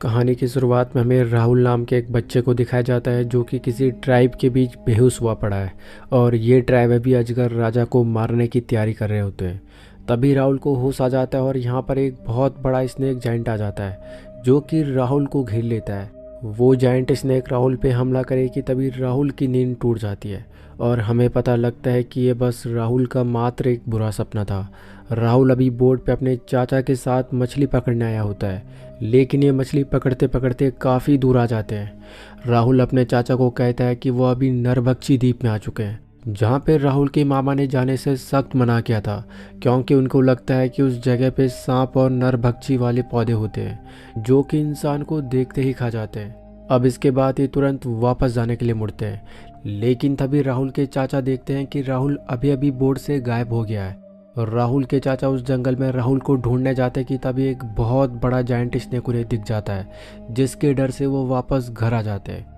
कहानी की शुरुआत में हमें राहुल नाम के एक बच्चे को दिखाया जाता है जो कि किसी ट्राइब के बीच बेहोश हुआ पड़ा है और ये ट्राइब अभी अजगर राजा को मारने की तैयारी कर रहे होते हैं। तभी राहुल को होश आ जाता है और यहाँ पर एक बहुत बड़ा स्नेक जाइंट आ जाता है जो कि राहुल को घेर लेता है। वो जाइंट स्नेक राहुल पे हमला करे कि तभी राहुल की नींद टूट जाती है और हमें पता लगता है कि ये बस राहुल का मात्र एक बुरा सपना था। राहुल अभी बोट पे अपने चाचा के साथ मछली पकड़ने आया होता है, लेकिन ये मछली पकड़ते पकड़ते काफ़ी दूर आ जाते हैं। राहुल अपने चाचा को कहता है कि वो अभी नरभक्षी द्वीप में आ चुके हैं, जहाँ पे राहुल के मामा ने जाने से सख्त मना किया था क्योंकि उनको लगता है कि उस जगह पे सांप और नरभक्षी वाले पौधे होते हैं जो कि इंसान को देखते ही खा जाते हैं। अब इसके बाद ये तुरंत वापस जाने के लिए मुड़ते हैं, लेकिन तभी राहुल के चाचा देखते हैं कि राहुल अभी अभी बोट से गायब हो गया है। और राहुल के चाचा उस जंगल में राहुल को ढूंढने जाते कि तभी एक बहुत बड़ा जायंट स्नेक उन्हें दिख जाता है, जिसके डर से वो वापस घर आ जाते हैं।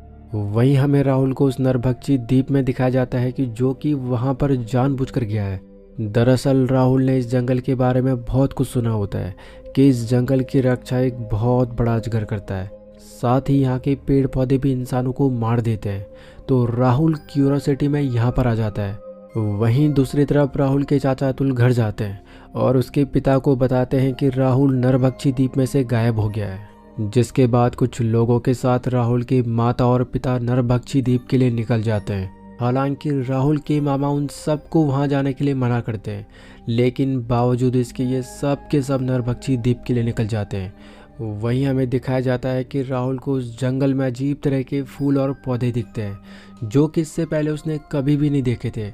वहीं हमें राहुल को उस नरभक्षी द्वीप में दिखाया जाता है कि जो कि वहां पर जानबूझकर गया है। दरअसल राहुल ने इस जंगल के बारे में बहुत कुछ सुना होता है कि इस जंगल की रक्षा एक बहुत बड़ा अजगर करता है, साथ ही यहाँ के पेड़ पौधे भी इंसानों को मार देते हैं। तो राहुल क्यूरोसिटी में यहाँ पर आ जाता है। वहीं दूसरी तरफ राहुल के चाचा अतुल घर जाते हैं और उसके पिता को बताते हैं कि राहुल नरभक्षी द्वीप में से गायब हो गया है, जिसके बाद कुछ लोगों के साथ राहुल की माता और पिता नरभक्षी द्वीप के लिए निकल जाते हैं। हालांकि राहुल के मामा उन सबको वहां जाने के लिए मना करते हैं, लेकिन बावजूद इसके ये सब के सब नरभक्षी द्वीप के लिए निकल जाते हैं। वहीं हमें दिखाया जाता है कि राहुल को उस जंगल में अजीब तरह के फूल और पौधे दिखते हैं जो कि इससे पहले उसने कभी भी नहीं देखे थे।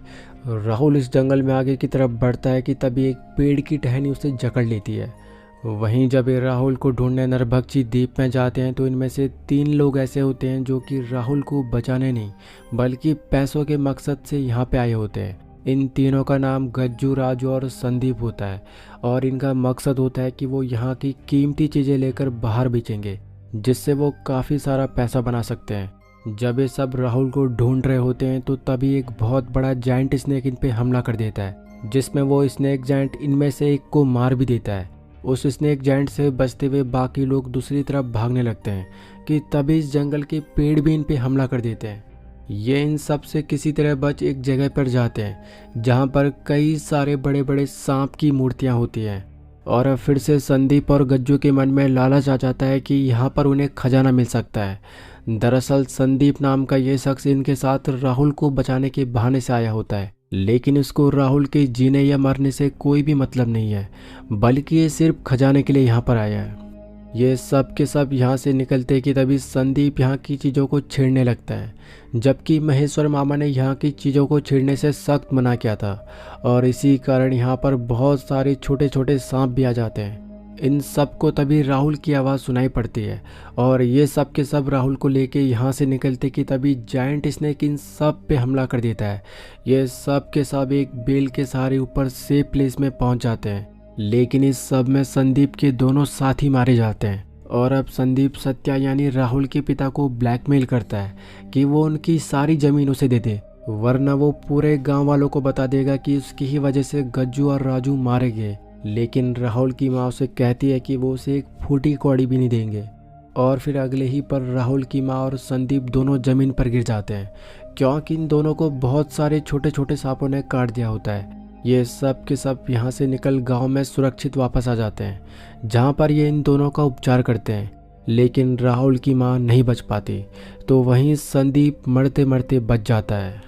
राहुल इस जंगल में आगे की तरफ बढ़ता है कि तभी एक पेड़ की टहनी उसे जकड़ लेती है। वहीं जब ये राहुल को ढूंढने नरभक्षी द्वीप में जाते हैं तो इनमें से 3 लोग ऐसे होते हैं जो कि राहुल को बचाने नहीं बल्कि पैसों के मकसद से यहाँ पे आए होते हैं। इन तीनों का नाम गज्जू, राजू और संदीप होता है और इनका मकसद होता है कि वो यहाँ की कीमती चीज़ें लेकर बाहर बेचेंगे, जिससे वो काफ़ी सारा पैसा बना सकते हैं। जब ये सब राहुल को ढूंढ रहे होते हैं तो तभी एक बहुत बड़ा जायंट स्नेक इन पे हमला कर देता है, जिसमें वो स्नेक जायंट इनमें से एक को मार भी देता है। उस स्नेक जायंट से बचते हुए बाकी लोग दूसरी तरफ भागने लगते हैं कि तभी इस जंगल के पेड़ भी इन पे हमला कर देते हैं। ये इन सब से किसी तरह बच एक जगह पर जाते हैं जहाँ पर कई सारे बड़े बड़े सांप की मूर्तियाँ होती हैं और अब फिर से संदीप और गज्जू के मन में लालच आ जाता है कि यहाँ पर उन्हें खजाना मिल सकता है। दरअसल संदीप नाम का ये शख्स इनके साथ राहुल को बचाने के बहाने से आया होता है, लेकिन उसको राहुल के जीने या मरने से कोई भी मतलब नहीं है, बल्कि ये सिर्फ खजाने के लिए यहाँ पर आया है। ये सब के सब यहाँ से निकलते कि तभी संदीप यहाँ की चीज़ों को छेड़ने लगता है, जबकि महेश्वर मामा ने यहाँ की चीज़ों को छेड़ने से सख्त मना किया था और इसी कारण यहाँ पर बहुत सारे छोटे छोटे सांप भी आ जाते हैं। इन सब को तभी राहुल की आवाज़ सुनाई पड़ती है और ये सब के सब राहुल को लेके यहाँ से निकलते कि तभी जायंट स्नेक इन सब पे हमला कर देता है। ये सब के सब एक बेल के सहारे ऊपर सेफ प्लेस में पहुँच जाते हैं, लेकिन इस सब में संदीप के दोनों साथी मारे जाते हैं और अब संदीप सत्या यानी राहुल के पिता को ब्लैकमेल करता है कि वो उनकी सारी ज़मीन उसे दे दे, वरना वो पूरे गांव वालों को बता देगा कि उसकी ही वजह से गज्जू और राजू मारे गए। लेकिन राहुल की माँ उसे कहती है कि वो उसे एक फूटी कौड़ी भी नहीं देंगे और फिर अगले ही पर राहुल की माँ और संदीप दोनों ज़मीन पर गिर जाते हैं क्योंकि इन दोनों को बहुत सारे छोटे छोटे सांपों ने काट दिया होता है। ये सब के सब यहाँ से निकल गांव में सुरक्षित वापस आ जाते हैं, जहाँ पर ये इन दोनों का उपचार करते हैं, लेकिन राहुल की माँ नहीं बच पाती। तो वहीं संदीप मरते मरते बच जाता है।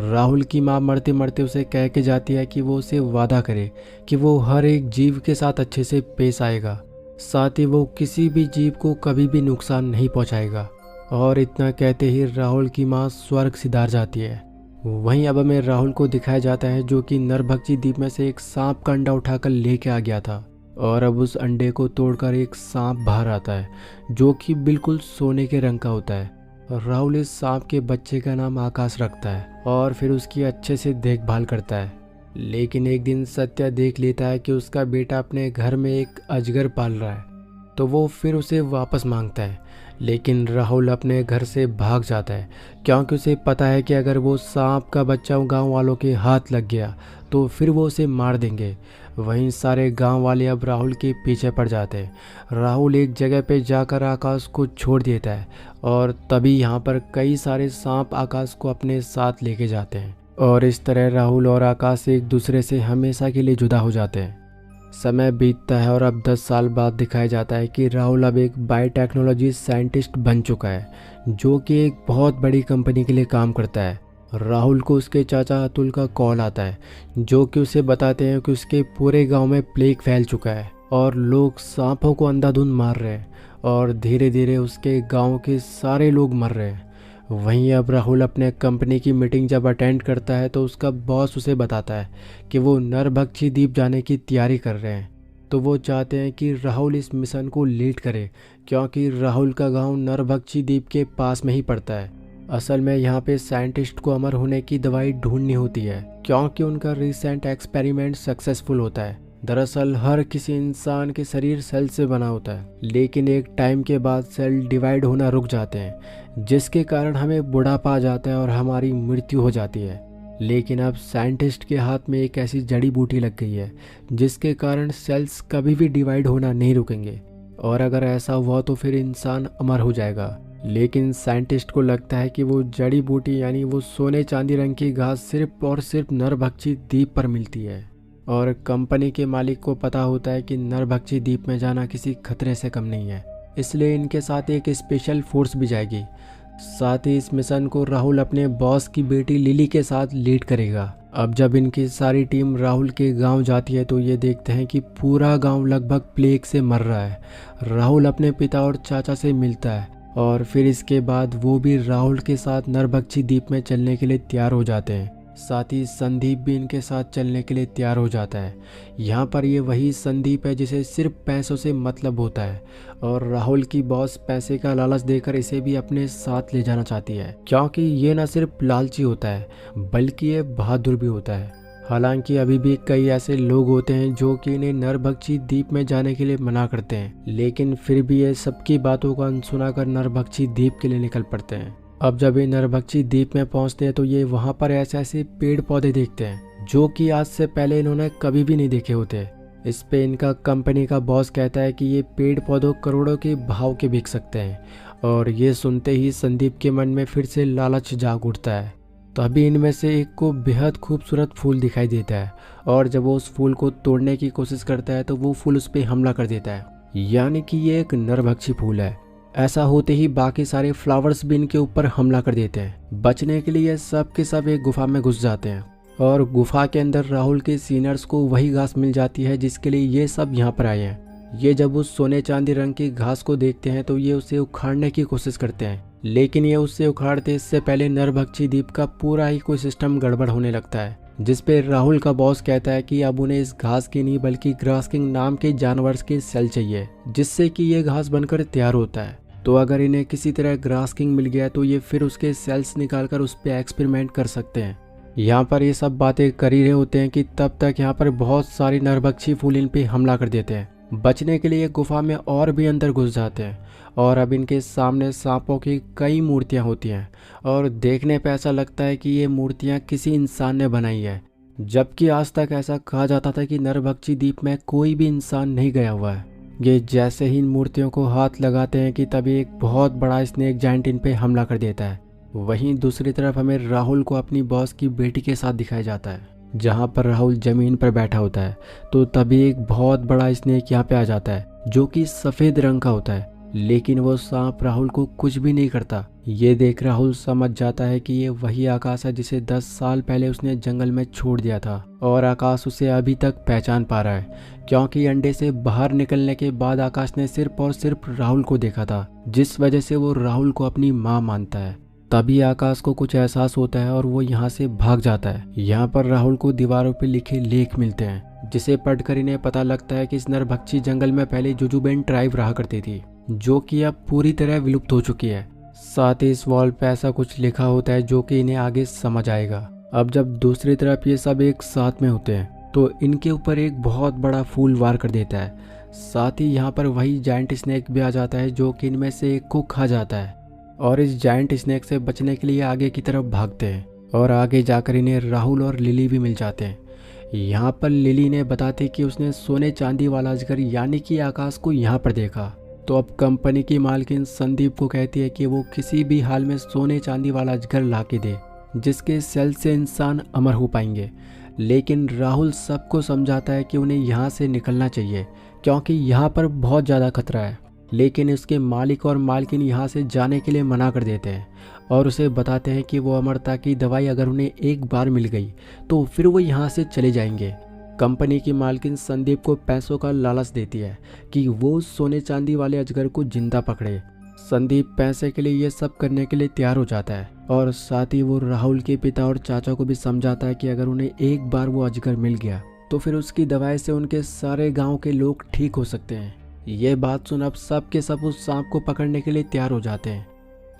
राहुल की माँ मरते मरते उसे कह के जाती है कि वो उसे वादा करे कि वो हर एक जीव के साथ अच्छे से पेश आएगा, साथ ही वो किसी भी जीव को कभी भी नुकसान नहीं पहुँचाएगा। और इतना कहते ही राहुल की माँ स्वर्ग सिधार जाती है। वहीं अब हमें राहुल को दिखाया जाता है जो कि नरभक्षी द्वीप में से एक सांप का अंडा उठाकर लेके आ गया था और अब उस अंडे को तोड़कर एक सांप बाहर आता है जो कि बिल्कुल सोने के रंग का होता है। राहुल इस सांप के बच्चे का नाम आकाश रखता है और फिर उसकी अच्छे से देखभाल करता है। लेकिन एक दिन सत्या देख लेता है कि उसका बेटा अपने घर में एक अजगर पाल रहा है तो वो फिर उसे वापस मांगता है। लेकिन राहुल अपने घर से भाग जाता है क्योंकि उसे पता है कि अगर वो सांप का बच्चा गांव वालों के हाथ लग गया तो फिर वो उसे मार देंगे। वहीं सारे गांव वाले अब राहुल के पीछे पड़ जाते हैं। राहुल एक जगह पे जाकर आकाश को छोड़ देता है और तभी यहाँ पर कई सारे सांप आकाश को अपने साथ लेके जाते हैं और इस तरह राहुल और आकाश एक दूसरे से हमेशा के लिए जुदा हो जाते हैं। समय बीतता है और अब 10 साल बाद दिखाया जाता है कि राहुल अब एक बायोटेक्नोलॉजी साइंटिस्ट बन चुका है जो कि एक बहुत बड़ी कंपनी के लिए काम करता है। राहुल को उसके चाचा अतुल का कॉल आता है जो कि उसे बताते हैं कि उसके पूरे गांव में प्लेग फैल चुका है और लोग सांपों को अंधाधुंध मार रहे हैं और धीरे धीरे उसके गांव के सारे लोग मर रहे हैं। वहीं अब राहुल अपने कंपनी की मीटिंग जब अटेंड करता है तो उसका बॉस उसे बताता है कि वो नरभक्षी द्वीप जाने की तैयारी कर रहे हैं। तो वो चाहते हैं कि राहुल इस मिशन को लीड करे क्योंकि राहुल का गांव नरभक्षी द्वीप के पास में ही पड़ता है। असल में यहाँ पे साइंटिस्ट को अमर होने की दवाई ढूंढनी होती है क्योंकि उनका रिसेंट एक्सपेरिमेंट सक्सेसफुल होता है। दरअसल हर किसी इंसान के शरीर सेल से बना होता है लेकिन एक टाइम के बाद सेल डिवाइड होना रुक जाते हैं जिसके कारण हमें बुढ़ापा आ जाता है और हमारी मृत्यु हो जाती है। लेकिन अब साइंटिस्ट के हाथ में एक ऐसी जड़ी बूटी लग गई है जिसके कारण सेल्स कभी भी डिवाइड होना नहीं रुकेंगे और अगर ऐसा हुआ तो फिर इंसान अमर हो जाएगा। लेकिन साइंटिस्ट को लगता है कि वो जड़ी बूटी यानी वो सोने चांदी रंग की घास सिर्फ और सिर्फ नरभक्षी द्वीप पर मिलती है और कंपनी के मालिक को पता होता है कि नरभक्षी द्वीप में जाना किसी खतरे से कम नहीं है, इसलिए इनके साथ एक स्पेशल फोर्स भी जाएगी। साथ ही इस मिशन को राहुल अपने बॉस की बेटी लिली के साथ लीड करेगा। अब जब इनकी सारी टीम राहुल के गांव जाती है तो ये देखते हैं कि पूरा गांव लगभग प्लेग से मर रहा है। राहुल अपने पिता और चाचा से मिलता है और फिर इसके बाद वो भी राहुल के साथ नरभक्षी द्वीप में चलने के लिए तैयार हो जाते हैं। साथ ही संदीप भी इनके साथ चलने के लिए तैयार हो जाता है। यहाँ पर ये वही संदीप है जिसे सिर्फ पैसों से मतलब होता है और राहुल की बॉस पैसे का लालच देकर इसे भी अपने साथ ले जाना चाहती है क्योंकि ये न सिर्फ लालची होता है बल्कि ये बहादुर भी होता है। हालांकि अभी भी कई ऐसे लोग होते हैं जो कि इन्हें नरभक्षी द्वीप में जाने के लिए मना करते हैं लेकिन फिर भी ये सबकी बातों को अनसुना कर नरभक्षी द्वीप के लिए निकल पड़ते हैं। अब जब ये नरभक्षी द्वीप में पहुंचते हैं तो ये वहां पर ऐसे ऐसे पेड़ पौधे देखते हैं जो कि आज से पहले इन्होंने कभी भी नहीं देखे होते। इस पे इनका कंपनी का बॉस कहता है कि ये पेड़ पौधों करोड़ों के भाव के बिक सकते हैं और ये सुनते ही संदीप के मन में फिर से लालच जाग उठता है। तभी इनमें से एक को बेहद खूबसूरत फूल दिखाई देता है और जब वो उस फूल को तोड़ने की कोशिश करता है तो वो फूल उस पर हमला कर देता है यानी कि ये एक नरभक्षी फूल है। ऐसा होते ही बाकी सारे फ्लावर्स भी इनके ऊपर हमला कर देते हैं। बचने के लिए सब के सब एक गुफा में घुस जाते हैं और गुफा के अंदर राहुल के सीनियर्स को वही घास मिल जाती है जिसके लिए ये सब यहाँ पर आए हैं। ये जब उस सोने चांदी रंग की घास को देखते हैं तो ये उसे उखाड़ने की कोशिश करते हैं लेकिन ये उससे उखाड़ते इससे पहले नरभक्षी द्वीप का पूरा इकोसिस्टम गड़बड़ होने लगता है जिस पे राहुल का बॉस कहता है कि अब उन्हें इस घास की नहीं बल्कि ग्रासकिंग नाम के जानवर के सेल चाहिए जिससे कि ये घास बनकर तैयार होता है। तो अगर इन्हें किसी तरह ग्रासकिंग मिल गया तो ये फिर उसके सेल्स निकालकर उस पर एक्सपेरिमेंट कर सकते हैं। यहाँ पर ये सब बातें कर ही रहे होते हैं कि तब तक यहाँ पर बहुत सारी नरभक्षी फूल इन पे हमला कर देते हैं। बचने के लिए गुफा में और भी अंदर घुस जाते हैं और अब इनके सामने सांपों की कई मूर्तियाँ होती हैं और देखने पे ऐसा लगता है कि ये मूर्तियाँ किसी इंसान ने बनाई है, जबकि आज तक ऐसा कहा जाता था कि नरभक्षी द्वीप में कोई भी इंसान नहीं गया हुआ है। ये जैसे ही इन मूर्तियों को हाथ लगाते हैं कि तभी एक बहुत बड़ा स्नेक जायंट इन पे हमला कर देता है। वहीं दूसरी तरफ हमें राहुल को अपनी बॉस की बेटी के साथ दिखाया जाता है जहां पर राहुल जमीन पर बैठा होता है तो तभी एक बहुत बड़ा स्नेक यहाँ पे आ जाता है जो कि सफ़ेद रंग का होता है लेकिन वो सांप राहुल को कुछ भी नहीं करता। ये देख राहुल समझ जाता है कि ये वही आकाश है जिसे 10 साल पहले उसने जंगल में छोड़ दिया था और आकाश उसे अभी तक पहचान पा रहा है क्योंकि अंडे से बाहर निकलने के बाद आकाश ने सिर्फ और सिर्फ राहुल को देखा था जिस वजह से वो राहुल को अपनी माँ मानता है। तभी आकाश को कुछ एहसास होता है और वो यहाँ से भाग जाता है। यहाँ पर राहुल को दीवारों पर लिखे लेख मिलते हैं जिसे पढ़कर इन्हें पता लगता है कि इस नरभक्षी जंगल में पहले जुजुबेन ट्राइब रहा करती थी जो कि अब पूरी तरह विलुप्त हो चुकी है। साथ ही इस वॉल पे ऐसा कुछ लिखा होता है जो कि इन्हें आगे समझ आएगा। अब जब दूसरी तरफ ये सब एक साथ में होते हैं तो इनके ऊपर एक बहुत बड़ा फूल वार कर देता है। साथ ही यहाँ पर वही जायंट स्नेक भी आ जाता है जो कि इनमें से एक को खा जाता है और इस जायंट स्नेक से बचने के लिए आगे की तरफ भागते हैं और आगे जाकर इन्हें राहुल और लिली भी मिल जाते हैं। यहाँ पर लिली ने बताते कि उसने सोने चांदी वाला अजगर यानी कि आकाश को यहाँ पर देखा। तो अब कंपनी की मालकिन संदीप को कहती है कि वो किसी भी हाल में सोने चांदी वाला अजगर ला के दे जिसके सेल से इंसान अमर हो पाएंगे। लेकिन राहुल सबको समझाता है कि उन्हें यहाँ से निकलना चाहिए क्योंकि यहाँ पर बहुत ज़्यादा खतरा है। लेकिन उसके मालिक और मालकिन यहाँ से जाने के लिए मना कर देते हैं और उसे बताते हैं कि वो अमरता की दवाई अगर उन्हें एक बार मिल गई तो फिर वो यहाँ से चले जाएंगे। कंपनी की मालकिन संदीप को पैसों का लालच देती है कि वो सोने चांदी वाले अजगर को जिंदा पकड़े। संदीप पैसे के लिए ये सब करने के लिए तैयार हो जाता है और साथ ही वो राहुल के पिता और चाचा को भी समझाता है कि अगर उन्हें एक बार वो अजगर मिल गया तो फिर उसकी दवाई से उनके सारे गांव के लोग ठीक हो सकते हैं। ये बात सुन अब सब के सब उस सांप को पकड़ने के लिए तैयार हो जाते हैं।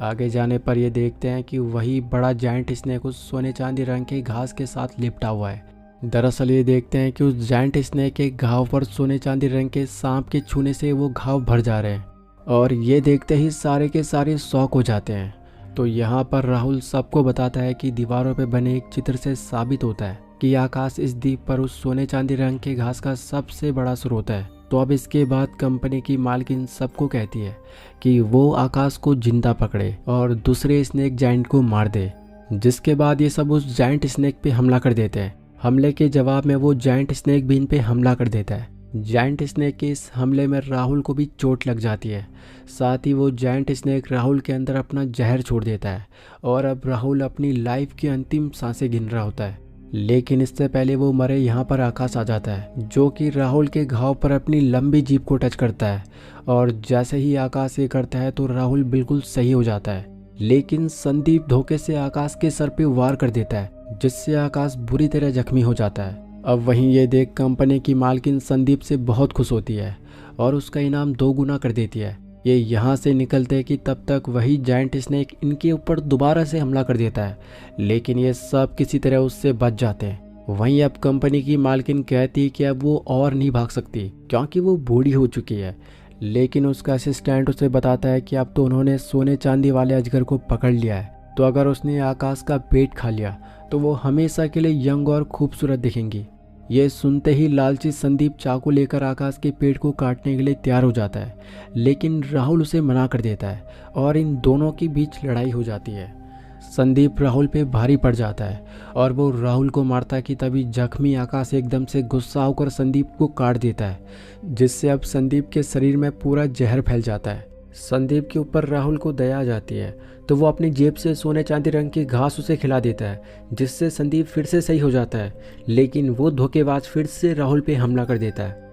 आगे जाने पर ये देखते हैं कि वही बड़ा जायंट स्नेक उस सोने चांदी रंग के घास के साथ लिपटा हुआ है। दरअसल ये देखते हैं कि उस जायंट स्नेक के घाव पर सोने चांदी रंग के सांप के छूने से वो घाव भर जा रहे हैं और ये देखते ही सारे के सारे शॉक हो जाते हैं। तो यहाँ पर राहुल सबको बताता है कि दीवारों पे बने एक चित्र से साबित होता है कि आकाश इस द्वीप पर उस सोने चांदी रंग के घास का सबसे बड़ा स्रोत है। तो अब इसके बाद कंपनी की मालकिन सबको कहती है कि वो आकाश को जिंदा पकड़े और दूसरे स्नेक जायंट को मार दे। जिसके बाद ये सब उस जायंट स्नेक पे हमला कर देते हैं। हमले के जवाब में वो जायंट स्नेक भी इन पे हमला कर देता है। जायंट स्नेक के इस हमले में राहुल को भी चोट लग जाती है। साथ ही वो जायंट स्नेक राहुल के अंदर अपना जहर छोड़ देता है और अब राहुल अपनी लाइफ की अंतिम सांसें गिन रहा होता है। लेकिन इससे पहले वो मरे यहाँ पर आकाश आ जाता है जो कि राहुल के घाव पर अपनी लंबी जीभ को टच करता है और जैसे ही आकाश ये करता है तो राहुल बिल्कुल सही हो जाता है। लेकिन संदीप धोखे से आकाश के सर पे वार कर देता है जिससे आकाश बुरी तरह जख्मी हो जाता है। अब वहीं ये देख कंपनी की मालकिन संदीप से बहुत खुश होती है और उसका इनाम 2 गुना कर देती है। ये यहाँ से निकलते कि तब तक वही जायंट स्नेक इनके ऊपर दोबारा से हमला कर देता है लेकिन ये सब किसी तरह उससे बच जाते हैं। वहीं अब कंपनी की मालकिन कहती है कि अब वो और नहीं भाग सकती क्योंकि वो बूढ़ी हो चुकी है। लेकिन उसका असिस्टेंट उसे बताता है कि अब तो उन्होंने सोने चांदी वाले अजगर को पकड़ लिया है तो अगर उसने आकाश का पेट खा लिया तो वो हमेशा के लिए यंग और खूबसूरत दिखेंगी। ये सुनते ही लालची संदीप चाकू लेकर आकाश के पेट को काटने के लिए तैयार हो जाता है लेकिन राहुल उसे मना कर देता है और इन दोनों के बीच लड़ाई हो जाती है। संदीप राहुल पे भारी पड़ जाता है और वो राहुल को मारता है कि तभी जख्मी आकाश एकदम से गुस्सा होकर संदीप को काट देता है जिससे अब संदीप के शरीर में पूरा जहर फैल जाता है। संदीप के ऊपर राहुल को दया आ जाती है तो वो अपनी जेब से सोने चांदी रंग की घास उसे खिला देता है जिससे संदीप फिर से सही हो जाता है। लेकिन वो धोखेबाज फिर से राहुल पे हमला कर देता है।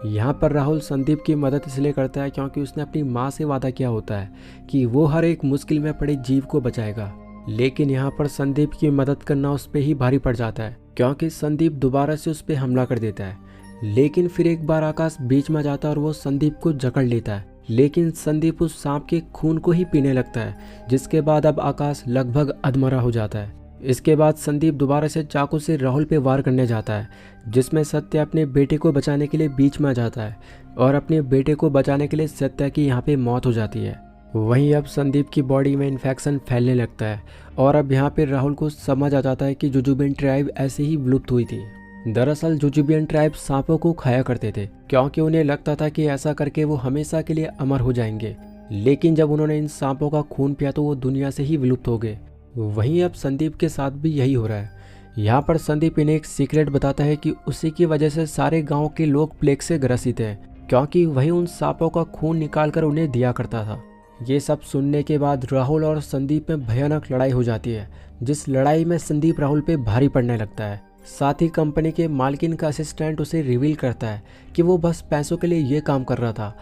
यहाँ पर राहुल संदीप की मदद इसलिए करता है क्योंकि उसने अपनी माँ से वादा किया होता है कि वो हर एक मुश्किल में पड़े जीव को बचाएगा। लेकिन यहाँ पर संदीप की मदद करना उस पर ही भारी पड़ जाता है क्योंकि संदीप दोबारा से उस पर हमला कर देता है। लेकिन फिर एक बार आकाश बीच में जाता है और वो संदीप को जकड़ लेता है लेकिन संदीप उस सांप के खून को ही पीने लगता है जिसके बाद अब आकाश लगभग अधमरा हो जाता है। इसके बाद संदीप दोबारा से चाकू से राहुल पे वार करने जाता है जिसमें सत्य अपने बेटे को बचाने के लिए बीच में आ जाता है और अपने बेटे को बचाने के लिए सत्या की यहाँ पे मौत हो जाती है। वहीं अब संदीप की बॉडी में इन्फेक्शन फैलने लगता है और अब यहाँ पे राहुल को समझ आ जाता है कि जुजुबियन ट्राइब ऐसे ही विलुप्त हुई थी। दरअसल जुजुबियन ट्राइब सांपों को खाया करते थे क्योंकि उन्हें लगता था कि ऐसा करके वो हमेशा के लिए अमर हो जाएंगे। लेकिन जब उन्होंने इन सांपों का खून पिया तो वो दुनिया से ही विलुप्त हो गए। वहीं अब संदीप के साथ भी यही हो रहा है। यहाँ पर संदीप इन्हें एक सीक्रेट बताता है कि उसी की वजह से सारे गाँव के लोग प्लेग से ग्रसित हैं क्योंकि वही उन सांपों का खून निकाल कर उन्हें दिया करता था। ये सब सुनने के बाद राहुल और संदीप में भयानक लड़ाई हो जाती है जिस लड़ाई में संदीप राहुल पे भारी पड़ने लगता है। साथ ही कंपनी के मालकिन का असिस्टेंट उसे रिवील करता है कि वो बस पैसों के लिए ये काम कर रहा था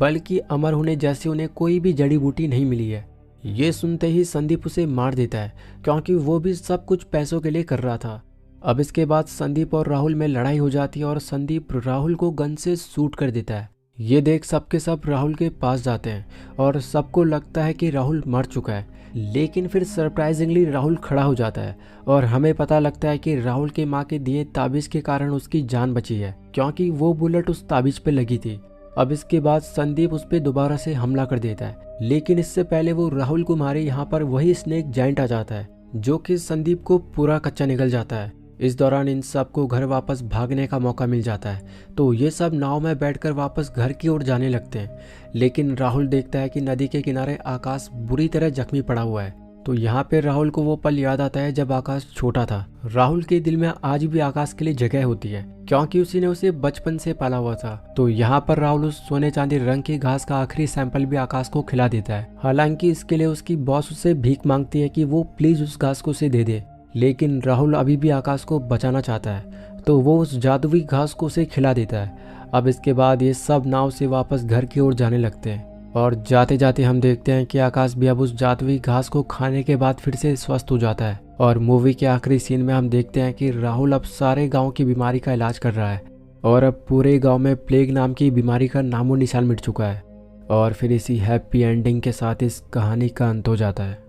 बल्कि अमर होने जैसी उन्हें कोई भी जड़ी बूटी नहीं मिली है। ये सुनते ही संदीप उसे मार देता है क्योंकि वो भी सब कुछ पैसों के लिए कर रहा था। अब इसके बाद संदीप और राहुल में लड़ाई हो जाती है और संदीप राहुल को गन से शूट कर देता है। ये देख सबके सब राहुल के पास जाते हैं और सबको लगता है कि राहुल मर चुका है लेकिन फिर सरप्राइजिंगली राहुल खड़ा हो जाता है और हमें पता लगता है कि राहुल के माँ के दिए ताबीज़ के कारण उसकी जान बची है क्योंकि वो बुलेट उस ताबीज़ पे लगी थी। अब इसके बाद संदीप उस पर दोबारा से हमला कर देता है, लेकिन इससे पहले वो राहुल को मारे यहाँ पर वही स्नेक जायंट आ जाता है, जो कि संदीप को पूरा कच्चा निकल जाता है। इस दौरान इन सब को घर वापस भागने का मौका मिल जाता है, तो ये सब नाव में बैठकर वापस घर की ओर जाने लगते हैं। लेकिन राहुल देखता है कि नदी के किनारे आकाश बुरी तरह जख्मी पड़ा हुआ है। तो यहाँ पे राहुल को वो पल याद आता है जब आकाश छोटा था। राहुल के दिल में आज भी आकाश के लिए जगह होती है, क्योंकि उसी ने उसे बचपन से पाला हुआ था। तो यहाँ पर राहुल उस सोने चांदी रंग की घास का आखिरी सैंपल भी आकाश को खिला देता है। हालांकि इसके लिए उसकी बॉस उससे भीख मांगती है कि वो प्लीज उस घास को उसे दे दे, लेकिन राहुल अभी भी आकाश को बचाना चाहता है, तो वो उस जादुई घास को उसे खिला देता है। अब इसके बाद ये सब नाव से वापस घर की ओर जाने लगते हैं, और जाते जाते हम देखते हैं कि आकाश भी अब उस जादुई घास को खाने के बाद फिर से स्वस्थ हो जाता है। और मूवी के आखिरी सीन में हम देखते हैं कि राहुल अब सारे गांव की बीमारी का इलाज कर रहा है, और अब पूरे गांव में प्लेग नाम की बीमारी का नामो निशान मिट चुका है। और फिर इसी हैप्पी एंडिंग के साथ इस कहानी का अंत हो जाता है।